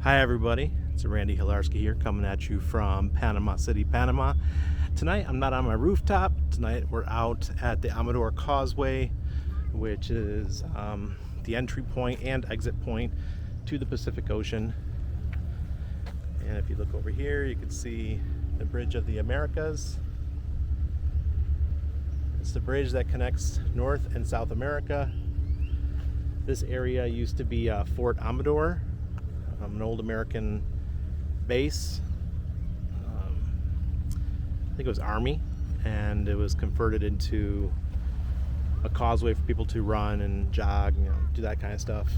Hi everybody, it's Randy Hilarski here coming at you from Panama City, Panama. Tonight I'm not on my rooftop. Tonight we're out at the Amador Causeway, which is the entry point and exit point to the Pacific Ocean. And if you look over here, you can see the Bridge of the Americas. It's the bridge that connects North and South America. This area used to be Fort Amador, an old American base. I think it was Army, and it was converted into a causeway for people to run and jog, do that kind of stuff.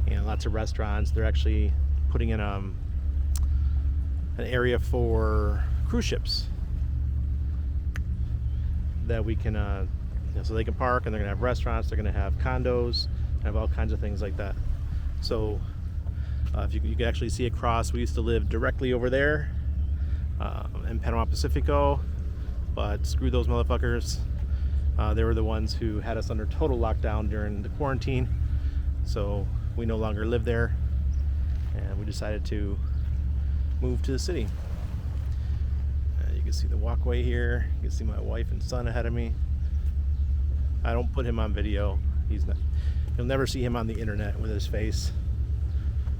And lots of restaurants. They're actually putting in an area for cruise ships that we can, so they can park, and they're gonna have restaurants. They're gonna have condos, have all kinds of things like that. So if you can actually see across, we used to live directly over there in Panama Pacifico, but screw those motherfuckers. They were the ones who had us under total lockdown during the quarantine, so we no longer live there, and we decided to move to the city. You can see the walkway here. You can see my wife and son ahead of me. I don't put him on video. You'll never see him on the internet with his face,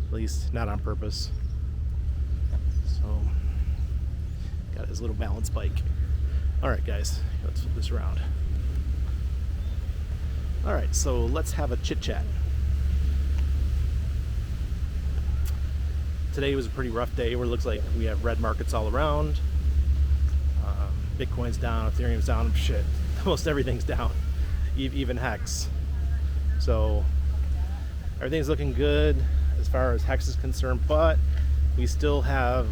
at least not on purpose. So, got his little balance bike. All right, guys, let's flip this around. All right, so let's have a chit chat. Today was a pretty rough day where it looks like we have red markets all around. Bitcoin's down, Ethereum's down, shit. Almost everything's down, even HEX. So everything's looking good as far as HEX is concerned, but we still have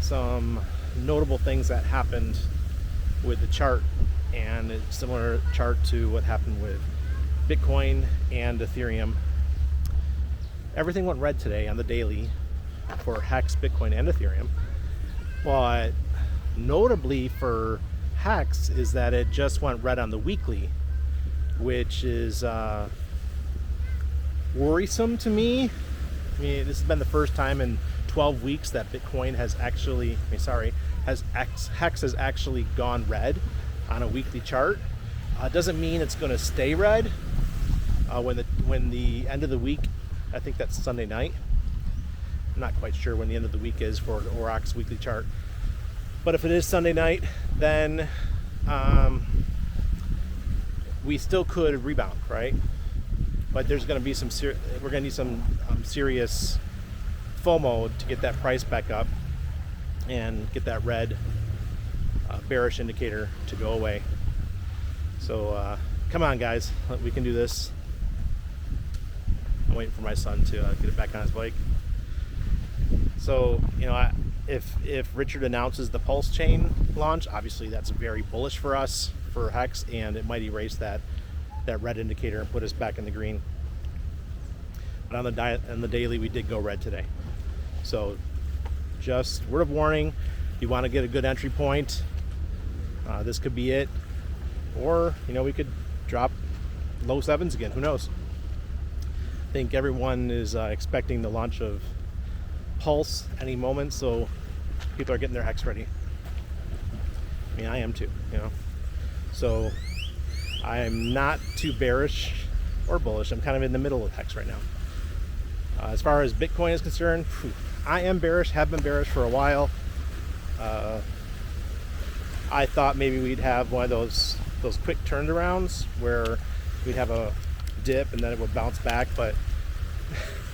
some notable things that happened with the chart, and it's a similar chart to what happened with Bitcoin and Ethereum. Everything went red today on the daily for HEX, Bitcoin, and Ethereum, but notably for HEX is that it just went red on the weekly, which is worrisome to me. I mean, this has been the first time in 12 weeks that Bitcoin has actually, HEX has actually gone red on a weekly chart. Doesn't mean it's going to stay red when the end of the week. I think that's Sunday night. I'm not quite sure when the end of the week is for the Aurox weekly chart. But if it is Sunday night, then we still could rebound, right? But there's going to be we're going to need some serious FOMO to get that price back up and get that red bearish indicator to go away. So come on, guys, we can do this. I'm waiting for my son to get it back on his bike. So, if Richard announces the Pulse chain launch, obviously that's very bullish for us, for HEX, and it might erase that red indicator and put us back in the green. But on the daily, we did go red today. So just word of warning, you want to get a good entry point, this could be it. Or, we could drop low sevens again, who knows? I think everyone is expecting the launch of Pulse any moment, so people are getting their HEX ready. I mean, I am too, So I am not too bearish or bullish. I'm kind of in the middle of HEX right now. As far as Bitcoin is concerned, I am bearish, have been bearish for a while. I thought maybe we'd have one of those quick turnarounds where we'd have a dip and then it would bounce back, but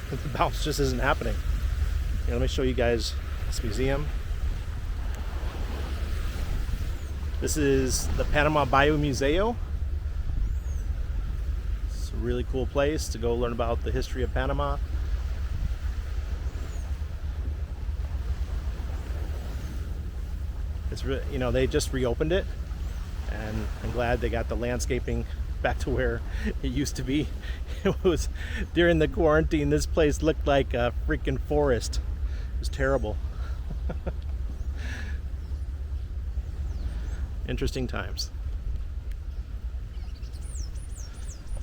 the bounce just isn't happening. Let me show you guys this museum. This is the Panama Bayou Museo. It's a really cool place to go learn about the history of Panama. It's they just reopened it, and I'm glad they got the landscaping back to where it used to be. It was during the quarantine, this place looked like a freaking forest. It was terrible. Interesting times.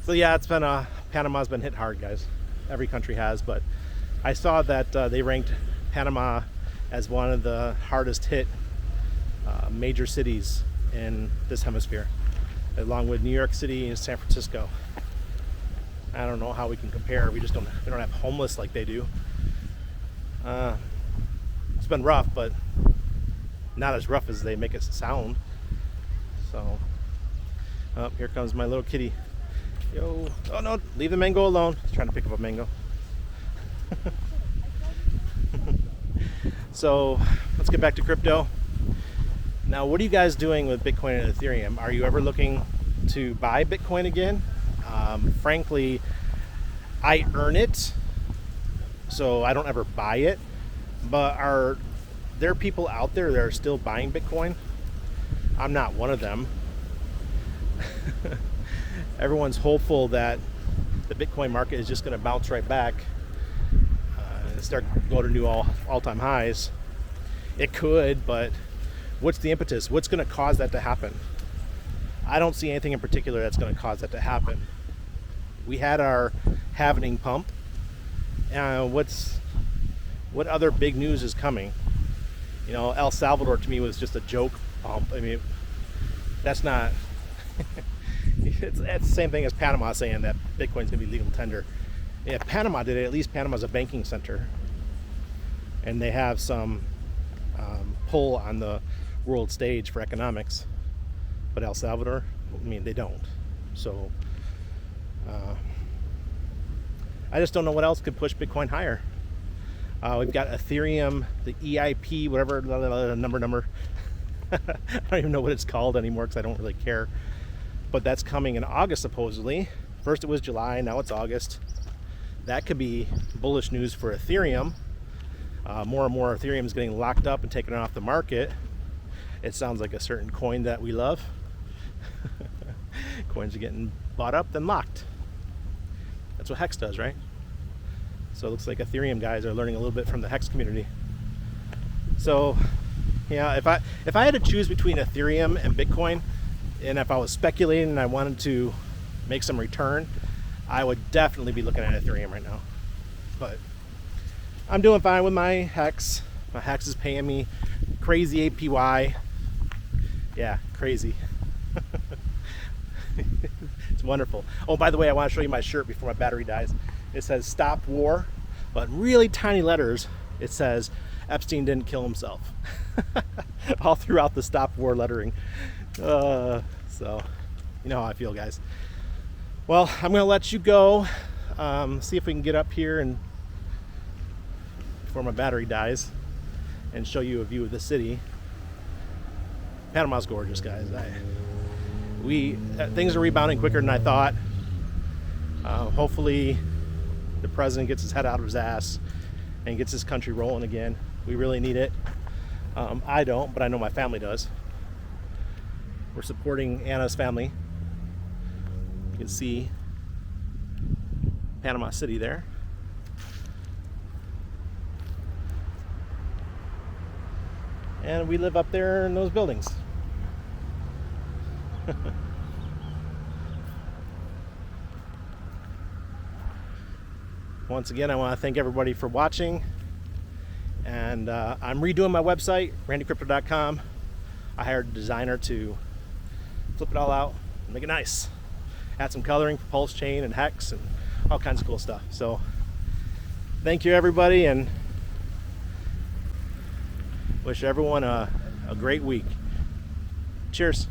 So yeah, Panama's been hit hard, guys. Every country has, but I saw that they ranked Panama as one of the hardest hit major cities in this hemisphere, along with New York City and San Francisco. I don't know how we can compare. We don't have homeless like they do. It's been rough, but not as rough as they make it sound. So, oh, here comes my little kitty. Yo, oh no, leave the mango alone. He's trying to pick up a mango. So, let's get back to crypto. Now, what are you guys doing with Bitcoin and Ethereum? Are you ever looking to buy Bitcoin again? Frankly, I earn it, so I don't ever buy it. But are there people out there that are still buying Bitcoin? I'm not one of them. Everyone's hopeful that the Bitcoin market is just going to bounce right back and start going to new all-time highs. It could, but what's the impetus? What's going to cause that to happen? I don't see anything in particular that's going to cause that to happen. We had our halvening pump. What other big news is coming? You know, El Salvador to me was just a joke pump. I mean, that's not. It's the same thing as Panama saying that Bitcoin's going to be legal tender. If Panama did it, at least Panama's a banking center, and they have some pull on the world stage for economics. But El Salvador, I mean, they don't. So I just don't know what else could push Bitcoin higher. We've got Ethereum, the EIP, whatever number. I don't even know what it's called anymore because I don't really care. But that's coming in August supposedly. First it was July, now it's August. That could be bullish news for Ethereum. More and more Ethereum is getting locked up and taken off the market. It sounds like a certain coin that we love. Coins are getting bought up then locked. That's what HEX does, right? So it looks like Ethereum guys are learning a little bit from the HEX community. So yeah, if I had to choose between Ethereum and Bitcoin, and if I was speculating and I wanted to make some return, I would definitely be looking at Ethereum right now. But I'm doing fine with my HEX. My HEX is paying me crazy APY. Yeah, crazy. It's wonderful. Oh, by the way, I want to show you my shirt before my battery dies. It says "Stop War," but in really tiny letters, it says Epstein didn't kill himself. All throughout the "Stop War" lettering. So, you know how I feel, guys. Well, I'm going to let you go. See if we can get up here and before my battery dies and show you a view of the city. Panama's gorgeous, guys. Things are rebounding quicker than I thought. Hopefully the president gets his head out of his ass and gets his country rolling again. We really need it. I don't, but I know my family does. We're supporting Anna's family. You can see Panama City there. And we live up there in those buildings. Once again, I want to thank everybody for watching. And I'm redoing my website, randycrypto.com. I hired a designer to flip it all out and make it nice. Add some coloring for Pulse Chain and HEX and all kinds of cool stuff. So thank you, everybody, and wish everyone a great week. Cheers.